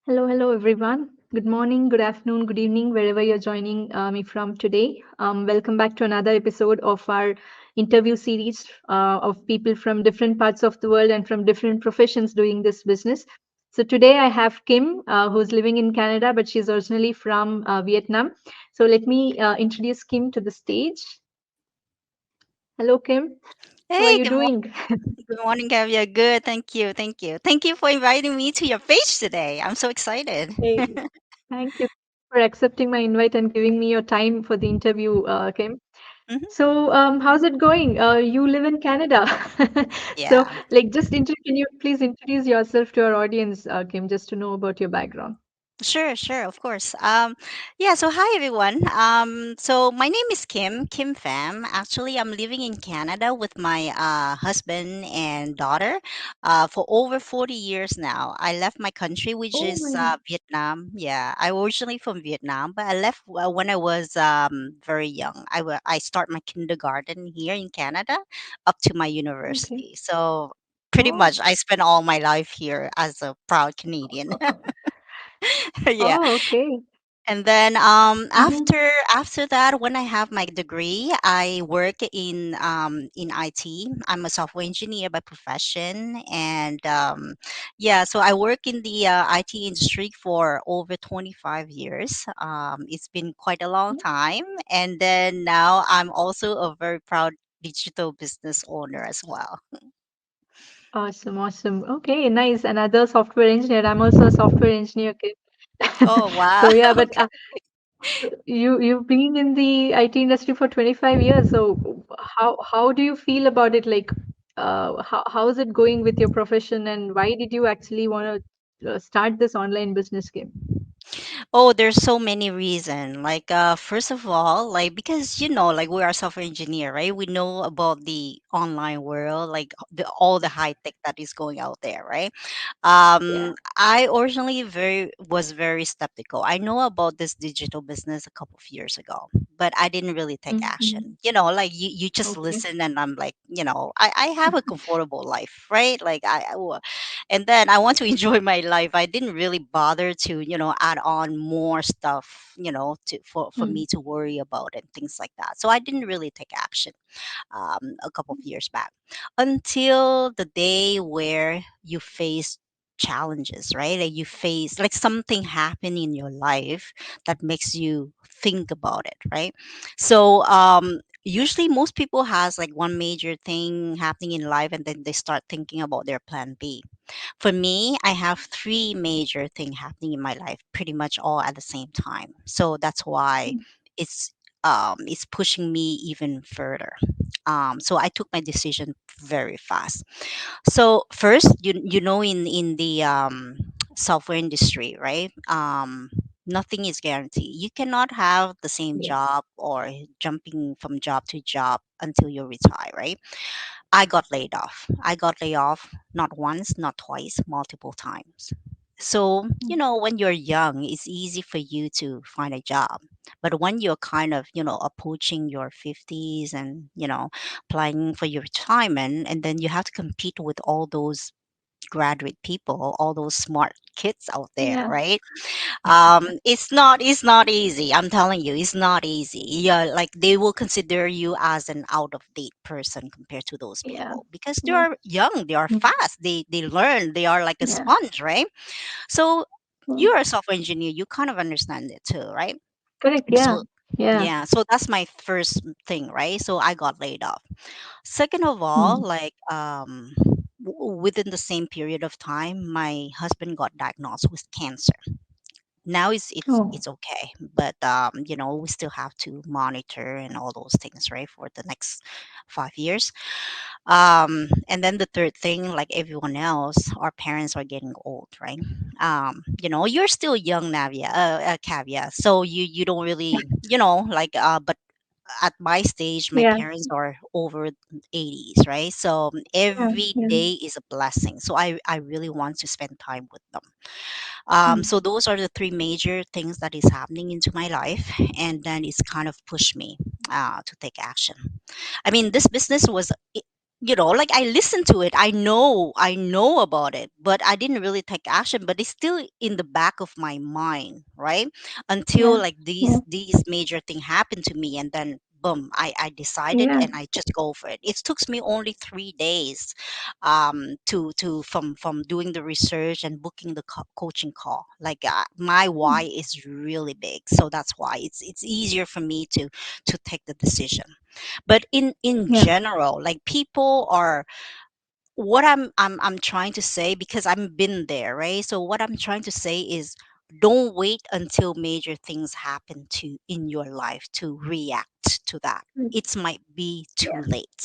Hello, everyone. Good morning, good afternoon, good evening, wherever you're joining me from today. Welcome back to another episode of our interview series of people from different parts of the world and from different professions doing this business. So today I have Kim, who's living in Canada, but she's originally from Vietnam. So let me introduce Kim to the stage. Hello, Kim. How are Hey, you doing? good morning, Kavya. Good, thank you, thank you. Thank you for inviting me to your page today. I'm so excited. Hey, thank you for accepting my invite and giving me your time for the interview, Kim. Mhm. So, how's it going? You live in Canada. So, Yeah. can you please introduce yourself to our audience, Kim, just to know about your background? Sure, of course. Yeah, so hi everyone. So my name is Kim Pham. Actually, I'm living in Canada with my husband and daughter for over 40 years now. I left my country, which Oh is my God. Vietnam. Yeah, I originally from Vietnam, but I left when I was very young. I start my kindergarten here in Canada up to my Okay. university. So pretty Oh, much I spent all my life here as a proud Canadian. Yeah. oh, okay. And then Mm-hmm. after that, when I have my degree, I work in IT. I'm a software engineer by profession, and yeah, so I work in the IT industry for over 25 years. It's been quite a long time, and then now I'm also a very proud digital business owner as well. Awesome, awesome. Okay, nice. Another software engineer. I'm also a software engineer, Kim. Oh wow! So yeah, but Okay. you've been in the IT industry for 25 years. So how do you feel about it? Like, how is it going with your profession, and why did you actually want to start this online business, Kim? Oh, there's so many reasons. Like, first of all, like because like we are software engineer, right? We know about the online world, like all the high tech that is going out there, right? Yeah. I originally very skeptical. I know about this digital business a couple of years ago, but I didn't really take Mm-hmm. action. Like you just Okay. listen, and I'm like, I have a comfortable life, right? Like and then I want to enjoy my life. I didn't really bother to add on more stuff for Mm. me to worry about and things like that. So I didn't really take action a couple of years back until the day where you face challenges, right? Like you face like something happen in your life that makes you think about it, right? So usually most people has like one major thing happening in life, and then they start thinking about their plan B. For me, I have three major things happening in my life pretty much all at the same time. So that's why it's it's pushing me even further. So I took my decision very fast. So first, in the software industry, right? Nothing is guaranteed. You cannot have the same Yes. job or jumping from job to job until you retire, right? I got laid off. I got laid off not once, not twice, multiple times. So, Mm. when you're young, it's easy for you to find a job. But when you're kind of, approaching your 50s and, applying for your retirement, and then you have to compete with all those graduate people, all those smart kids out there, Yeah. right? It's not easy. I'm telling you, it's not easy. Yeah, like they will consider you as an out of date person compared to those Yeah. people because they Yeah. are young, they are Mm. fast, they learn, they are like a Yeah. sponge, right? So Mm. you're a software engineer, you kind of understand it too, right? Correct. Yeah. So Yeah. yeah, so that's my first thing, right? So I got laid off. Second of all, Mm. like within the same period of time, my husband got diagnosed with cancer. Now it's Oh. okay, but we still have to monitor and all those things, right, for the next 5 years. And then the third thing, like everyone else, our parents are getting old, right? You're still young, Kavya, so you don't really like but at my stage, my Yeah. parents are over 80s, right? So Yeah. every Yeah. day is a blessing. So I really want to spend time with them. Mm. So those are the three major things that is happening into my life, and then it's kind of pushed me to take action. I mean, this business was like I listened to it. I know about it, but I didn't really take action. But it's still in the back of my mind, right? Until Yeah. like Yeah. these major thing happened to me, and then boom, I decided Yeah. and I just go for it. It took me only 3 days, from doing the research and booking the coaching call. Like my why is really big, so that's why it's easier for me to take the decision. But in Yeah. general, like people are, what I'm trying to say, because I've been there, right? So what I'm trying to say is, don't wait until major things happen to in your life to react to that. Mm. It might be too Yeah. late.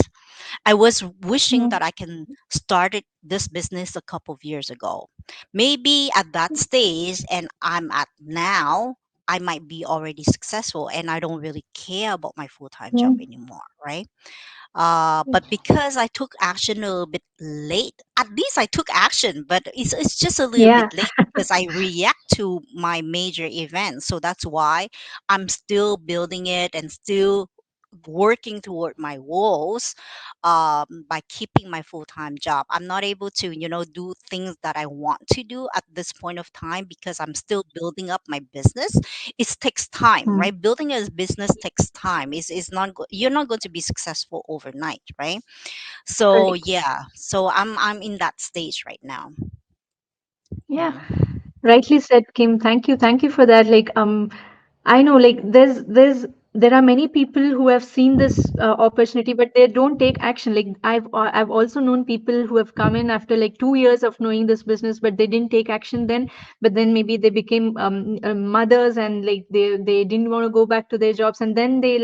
I was wishing Yeah. that I can start this business a couple of years ago. Maybe at that stage, and I'm at now, I might be already successful and I don't really care about my full-time Yeah. job anymore, right? But because I took action a little bit late, at least I took action, but it's just a little bit Yeah. late because I react to my major events. So that's why I'm still building it and still working toward my goals, by keeping my full-time job. I'm not able to, do things that I want to do at this point of time because I'm still building up my business. It takes time, Mm. right? Building a business takes time. Is not you're not going to be successful overnight, right? So Correct. yeah, so I'm in that stage right now. Yeah. Yeah. Rightly said, Kim. Thank you. Thank you for that. I know, like, there are many people who have seen this opportunity, but they don't take action. Like, I've also known people who have come in after like 2 years of knowing this business, but they didn't take action then. But then maybe they became mothers, and like they didn't want to go back to their jobs, and then they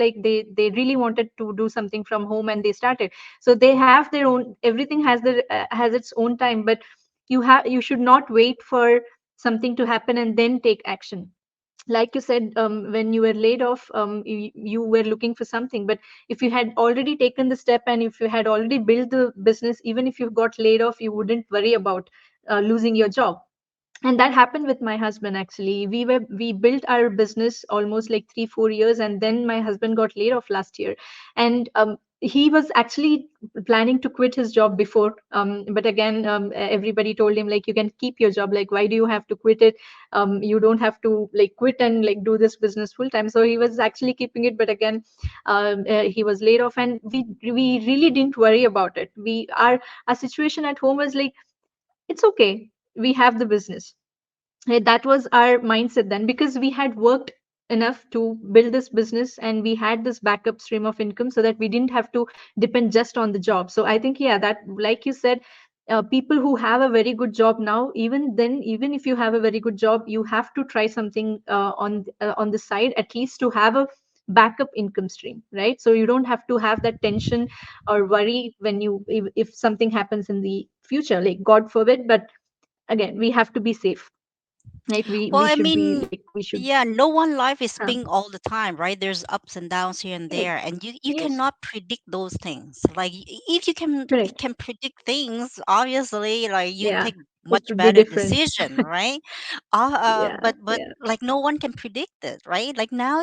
really wanted to do something from home, and they started. So they have their own. Everything has its own time, but you should not wait for something to happen and then take action. Like you said, when you were laid off, you were looking for something, but if you had already taken the step and if you had already built the business, even if you got laid off, you wouldn't worry about losing your job. And that happened with my husband. Actually, we built our business almost like 3 4 years, and then my husband got laid off last year. And he was actually planning to quit his job before, but again, everybody told him, like, you can keep your job, like, why do you have to quit it? You don't have to like quit and like do this business full time. So he was actually keeping it, but again, he was laid off, and we really didn't worry about it. Our situation at home was like, it's okay, we have the business. That was our mindset then, because we had worked enough to build this business, and we had this backup stream of income, so that we didn't have to depend just on the job. So I think, yeah, that, like you said, people who have a very good job now, even then, even if you have a very good job, you have to try something on the side, at least to have a backup income stream, right? So you don't have to have that tension or worry when if something happens in the future, like, god forbid. But again, we have to be safe, right? we Well, we I should be mean, like, we should. yeah, no one life is Huh. pink all the time, right? There's ups and downs here and Correct. there, and you Yes. cannot predict those things. Like if you Correct. can predict things, obviously, like you Yeah, take it much would be better different. decision, right? Yeah. But Yeah. like no one can predict it, right? Like now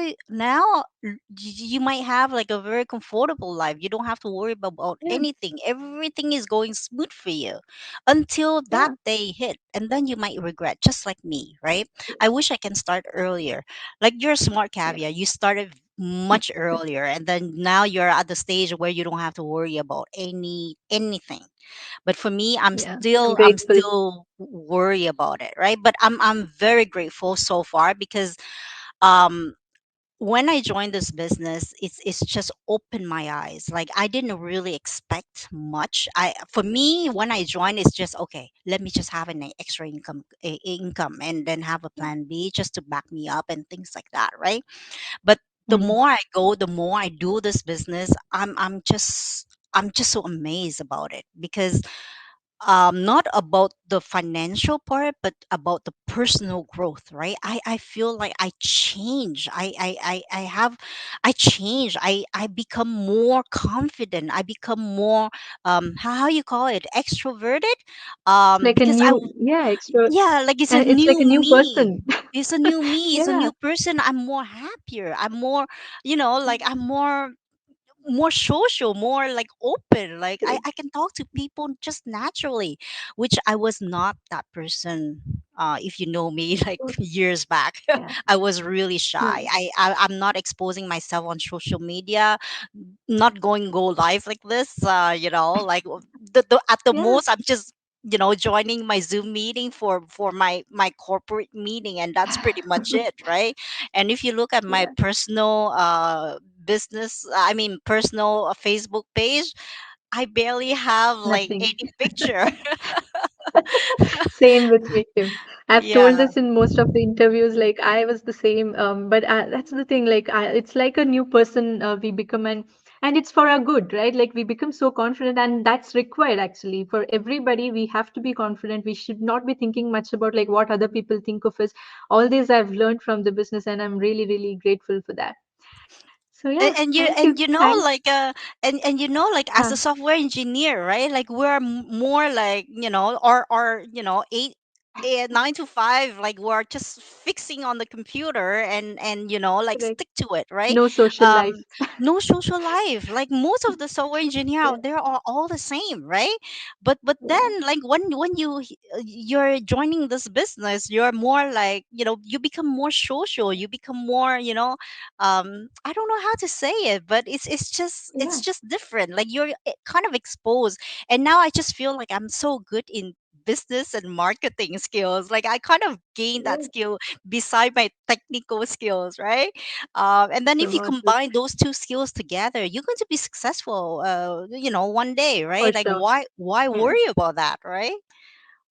you might have like a very comfortable life. You don't have to worry about Yeah. anything. Everything is going smooth for you until that Yeah. day hit, and then you might regret, just like me, right? I wish I can start earlier. Like you're smart, Yeah. Caviar. You started much earlier, and then now you're at the stage where you don't have to worry about anything. But for me, Yeah, I'm I'm grateful. still worry about it, right? But I'm very grateful so far because um when I joined this business, it's just opened my eyes. Like I didn't really expect much. I For me, when I joined, it's just okay. Let me just have an extra income, and then have a plan B just to back me up and things like that, right? But the Mm. more I go, the more I do this business, I'm just so amazed about it because not about the financial part but about the personal growth, right? I feel like I change. I have I change. I become more confident. I become more how you call it, extroverted, It's like a because new, yeah, extra, yeah, like it's a and it's like new a new me. person. It's a new me. It's a Yeah. new person. I'm more happier. I'm more, like I'm more more social, more like open. Like I can talk to people just naturally, which I was not that person. If you know me, like years back, Yeah. I was really shy. Yeah. I'm not exposing myself on social media, not going go live like this. Like at the Yeah. most, I'm just joining my Zoom meeting for my corporate meeting, and that's pretty much it, right? And if you look at my Yeah. personal business, I mean personal Facebook page, I barely have like Nothing. any picture. Same with me too. I've told Yeah. this in most of the interviews, like I was the same. But that's the thing, like it's like a new person we become, and it's for our good, right? Like we become so confident, and that's required actually for everybody. We have to be confident. We should not be thinking much about like what other people think of us. All this I've learned from the business, and I'm really, really grateful for that. So and, yeah, and you thank and you. you know Thanks. like like as Huh, a software engineer, right? Like we're more like or 9 to 5, like we're just fixing on the computer and like correct. stick to it, right? No social um life. no social life. Like most of the software engineer Yeah, out there are all the same, right? But yeah, then like when you're joining this business, you're more like you become more social, you become more I don't know how to say it, but it's yeah, just different. Like you're kind of exposed, and now I just feel like I'm so good in business and marketing skills. Like I kind of gained that yeah. skill beside my technical skills, right? And then if you So true. combine those two skills together, you're going to be successful. One day, For right? Like sure. why Yeah. worry about that, right?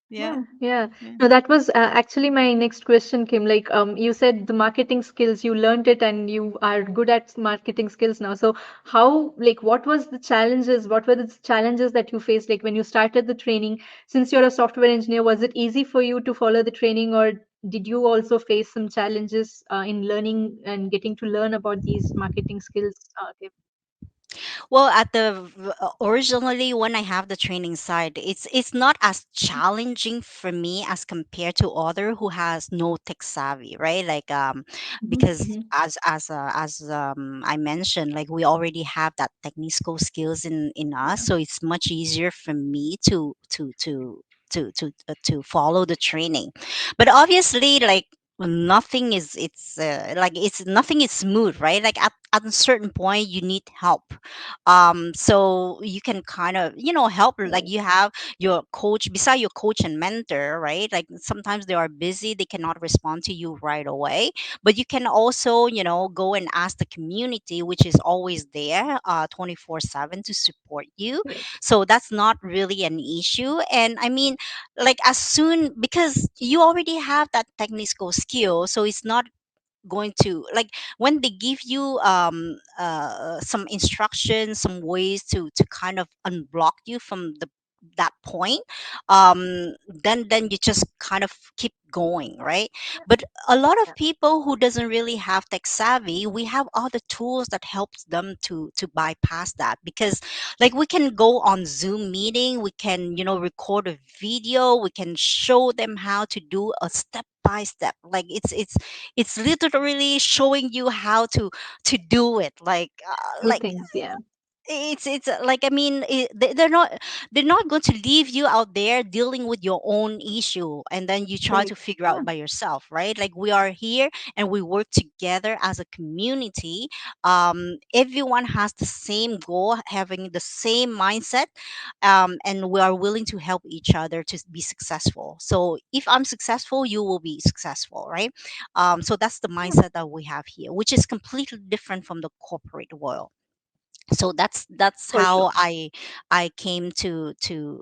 Yeah. Yeah, yeah. Yeah. No, that was actually my next question, Kim. Like, you said the marketing skills, you learned it and you are good at marketing skills now. So how, like, what was the challenges? What were the challenges that you faced, like, when you started the training? Since you're a software engineer, was it easy for you to follow the training, or did you also face some challenges in learning and getting to learn about these marketing skills? Kim? Well, originally when I have the training side, it's not as challenging for me as compared to other who has no tech savvy, right? Like Mm-hmm, because mm-hmm. as I mentioned, like we already have that technical skills in us, Yeah, so it's much easier for me to follow the training. But obviously, like nothing is it's like it's nothing is smooth, right? Like at a certain point you need help. So you can kind of help, like right. you have your coach beside your coach and mentor, right? Like sometimes they are busy, they cannot respond to you right away, but you can also go and ask the community, which is always there 24/7 to support you. Correct. So that's not really an issue. And I mean, like as soon because you already have that technical skill, so it's not going to like when they give you some instructions, some ways to kind of unblock you from that point. Then you just kind of keep going, right? Yeah, But a lot of yeah, people who doesn't really have tech savvy, we have other tools that helps them to bypass that. Because like we can go on Zoom meeting, we can record a video, we can show them how to do a step by step. Like it's literally showing you how to do it. do Like things. Yeah, it's like I mean they're not going to leave you out there dealing with your own issue and then you try to correct. figure Yeah, out by yourself, right? Like we are here and we work together as a community. Everyone has the same goal, having the same mindset, and we are willing to help each other to be successful. So if I'm successful, you will be successful, right? So that's the yeah, mindset that we have here, which is completely different from the corporate world. So that's for how sure. I came to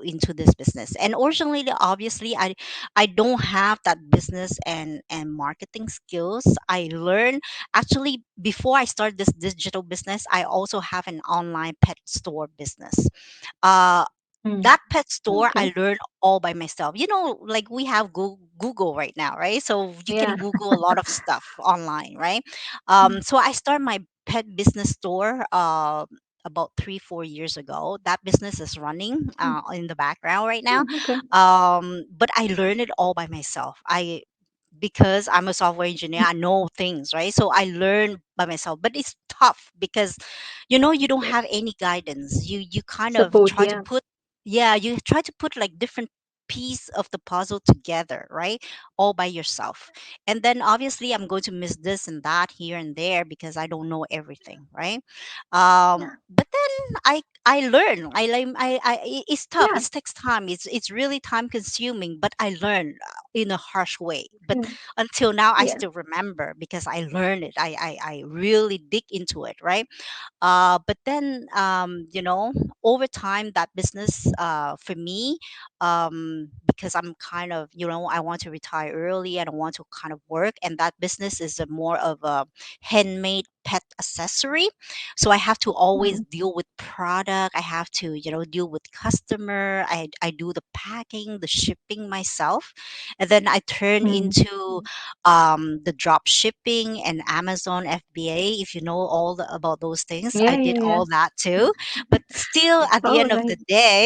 into this business. And originally, obviously, I don't have that business and marketing skills. I learned actually before I started this digital business. I also have an online pet store business. uh Mm. that pet store Okay. I learned all by myself. Like we have Google right now, right? So you Yeah. can Google a lot of stuff online, right? Mm. So I started my pet business store about 3 4 years ago. That business is running Mm. in the background right now. Mm. Okay. But I learned it all by myself. I because I'm a software engineer. I know things, right? So I learn by myself, but it's tough because you don't Yes. have any guidance. You kind of Support. try to Yeah. put, yeah, you try to put like different piece of the puzzle together, right? All by yourself. And then obviously I'm going to miss this and that here and there because I don't know everything, right? Yeah. But then I learn. It's tough. Yeah. It takes time. It's really time consuming, but I learn in a harsh way. But Yeah. until now, I Yeah. still remember because I learned it. I really dig into it, right? But then, over time, that business, for me, because I'm kind of, I want to retire early. I don't want to kind of work, and that business is a more of a handmade pet accessory. So I have to always Mm. deal with product. I have to, deal with customer. I do the packing, the shipping myself, and then I turn Mm. into the drop shipping and Amazon FBA. If you know about those things, I Yeah. did Yeah. Yeah. all that too. But still, at the Oh, end of the nice. day,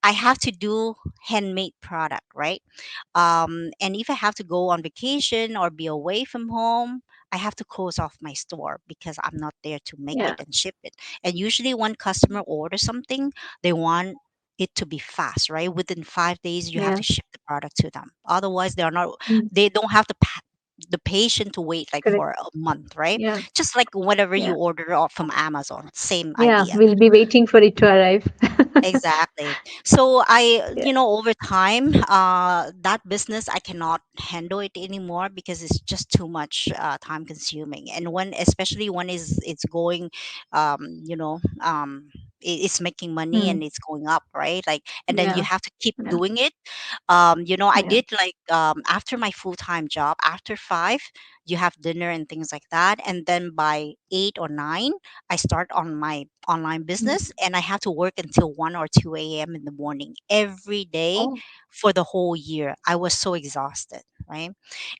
I have to do handmade product, right? And if I have to go on vacation or be away from home, I have to close off my store because I'm not there to make it Yeah. and ship it. And usually, when customer orders something, they want it to be fast, right? Within 5 days, you have Yeah. to ship the product to them. Otherwise, Mm. they don't have the patient to wait like Correct. for a month, right? Yeah. Just like whatever you Yeah. order from Amazon, same Yeah. idea. We'll be waiting for it to arrive. Exactly. So Yeah. over time, that business I cannot handle it anymore because it's just too much time consuming. And especially when it's going, it's making money Mm. and it's going up, right? Like, and then you Yeah. have to keep Yeah. doing it. I Yeah. did like after my full time job, after 5, you have dinner and things like that, and then by 8 or 9 I start on my online business Mm. and I have to work until 1 or 2 a.m. in the morning every day Oh. for the whole year. I was so exhausted, right?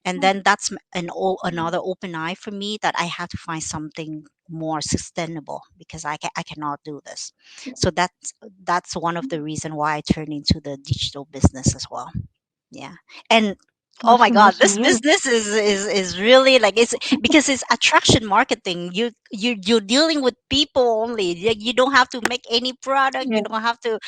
And Oh. then that's another open eye for me that I have to find something more sustainable because I cannot do this. Yeah. So that's one of the reason why I turned into the digital business as well. Yeah. And oh my Awesome. god, Awesome. this Yeah. business is really like it's because it's attraction marketing. You're dealing with people only. You don't have to make any product. You Yeah. don't have to,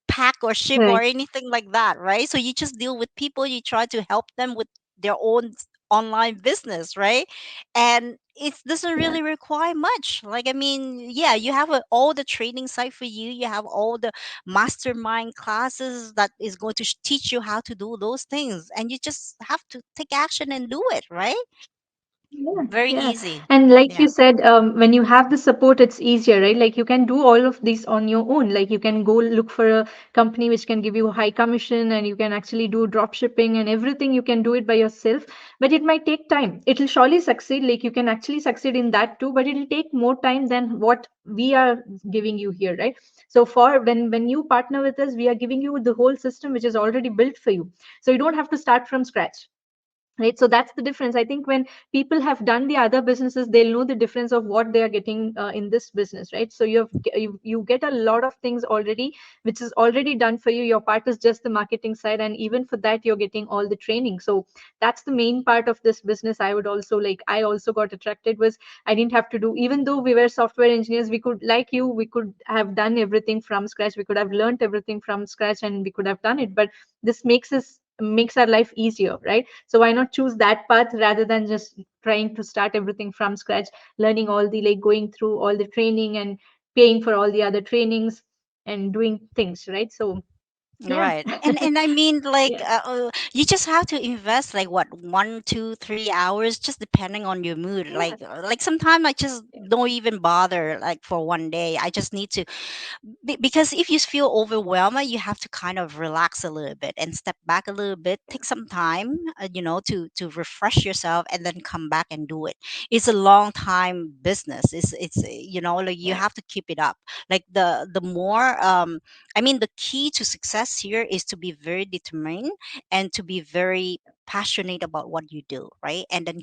pack or ship or Right. anything like that, right? So you just deal with people. You try to help them with their own online business, right? And it doesn't Yeah. really require much. Like, I mean, yeah, you have all the training site for you. You have all the mastermind classes that is going to teach you how to do those things, and you just have to take action and do it, right? Yeah, Very yeah. easy. And like Yeah. you said, when you have the support, it's easier, right? Like you can do all of this on your own. Like you can go look for a company which can give you high commission and you can actually do drop shipping and everything. You can do it by yourself, but it might take time. It'll surely succeed. Like you can actually succeed in that too, but it'll take more time than what we are giving you here, right? So for when you partner with us, we are giving you the whole system which is already built for you. So you don't have to start from scratch, right? So that's the difference. I think when people have done the other businesses, they'll know the difference of what they are getting in this business, right? So you get a lot of things already which is already done for you. Your part is just the marketing side, and even for that you're getting all the training. So that's the main part of this business. I would also like, I also got attracted was I didn't have to do, even though we were software engineers, we could, like you, we could have done everything from scratch, we could have learned everything from scratch and we could have done it. But this makes our life easier, right? So why not choose that path rather than just trying to start everything from scratch, learning all the, like going through all the training and paying for all the other trainings and doing things, right? So yeah. Right. And I mean, like, Yeah. you just have to invest like what, 1, 2, 3 hours, just depending on your mood. Yeah. Like sometimes I just Yeah. don't even bother like for one day. I just need to because if you feel overwhelmed, you have to kind of relax a little bit and step back a little bit, take some time, to refresh yourself, and then come back and do it. It's a long time business. Like you Yeah. have to keep it up. Like the more I mean, the key to success here is to be very determined and to be very passionate about what you do, right? And then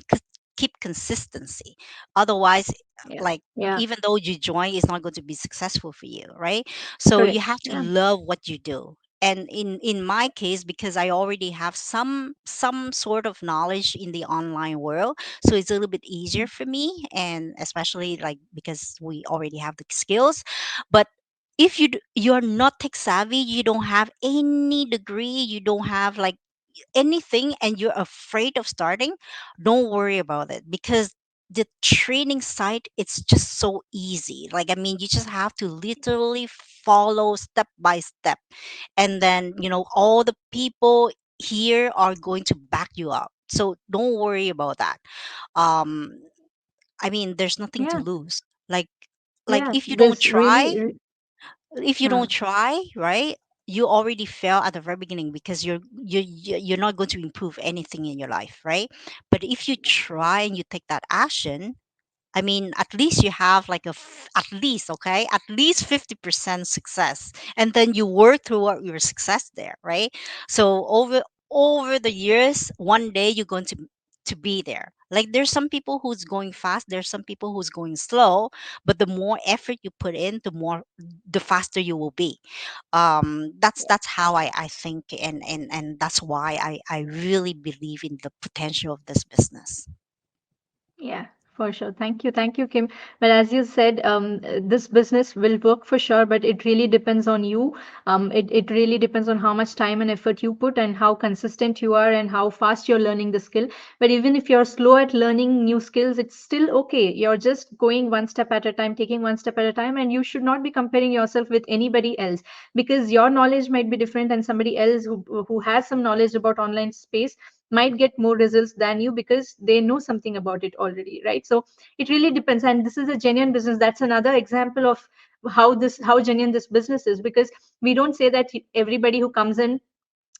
keep consistency. Otherwise, Yeah. like, Yeah. even though you join, it's not going to be successful for you, right? So you Correct. have to Yeah. love what you do. And in my case, because I already have some sort of knowledge in the online world, so it's a little bit easier for me, and especially like because we already have the skills. But if you're not tech savvy, you don't have any degree, you don't have like anything, and you're afraid of starting, don't worry about it, because the training site, it's just so easy. Like, I mean, you just have to literally follow step by step, and then all the people here are going to back you up, so don't worry about that. um I mean, there's nothing to Yeah, lose. Like yeah. if you don't There's try, really, uh, right, you already fail at the very beginning, because you're not going to improve anything in your life, right? But if you try and you take that action, I mean, at least you have like at least, okay, at least 50% success, and then you work throughout your success there, right? So over the years, one day you're going to be there. Like, there's some people who's going fast, there's some people who's going slow, but the more effort you put in, the faster you will be. That's how I think, and that's why I really believe in the potential of this business. yeah, for sure. Thank you, Kim. But as you said, this business will work for sure, but it really depends on you. It really depends on how much time and effort you put and how consistent you are and how fast you're learning the skill. But even if you're slow at learning new skills, it's still okay. You're just going one step at a time, taking one step at a time, and you should not be comparing yourself with anybody else, because your knowledge might be different and somebody else who has some knowledge about online space might get more results than you because they know something about it already, right? So it really depends, and this is a genuine business. That's another example of how genuine this business is, because we don't say that everybody who comes in,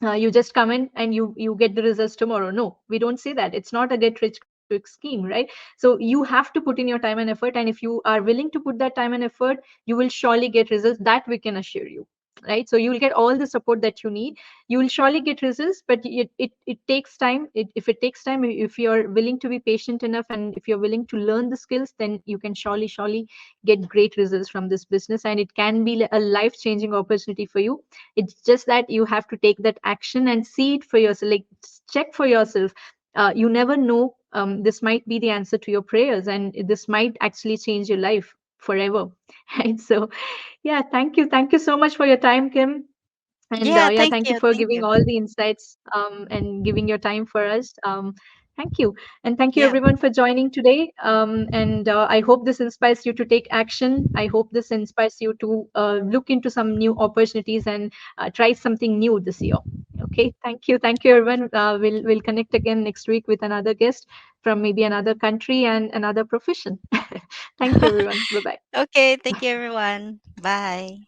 you just come in and you get the results tomorrow. No, we don't say that. It's not a get rich quick scheme, right? So you have to put in your time and effort, and if you are willing to put that time and effort, you will surely get results, that we can assure you, right? So you will get all the support that you need. You will surely get results, but it takes time. If it takes time, if you're willing to be patient enough and if you're willing to learn the skills, then you can surely get great results from this business, and it can be a life changing opportunity for you. It's just that you have to take that action and see it for yourself, like check for yourself. You never know, this might be the answer to your prayers, and this might actually change your life forever. Right? So yeah, thank you so much for your time, Kim. And Yeah, yeah, thank thank you you, for thank giving you. all the insights, and giving your time for us. Thank you. And thank you Yeah. everyone for joining today. And I hope this inspires you to take action. I hope this inspires you to look into some new opportunities and try something new this year. Okay. Thank you. Thank you, everyone. We'll connect again next week with another guest from maybe another country and another profession. Thank you, everyone. Bye bye. Okay, thank you, everyone. Bye.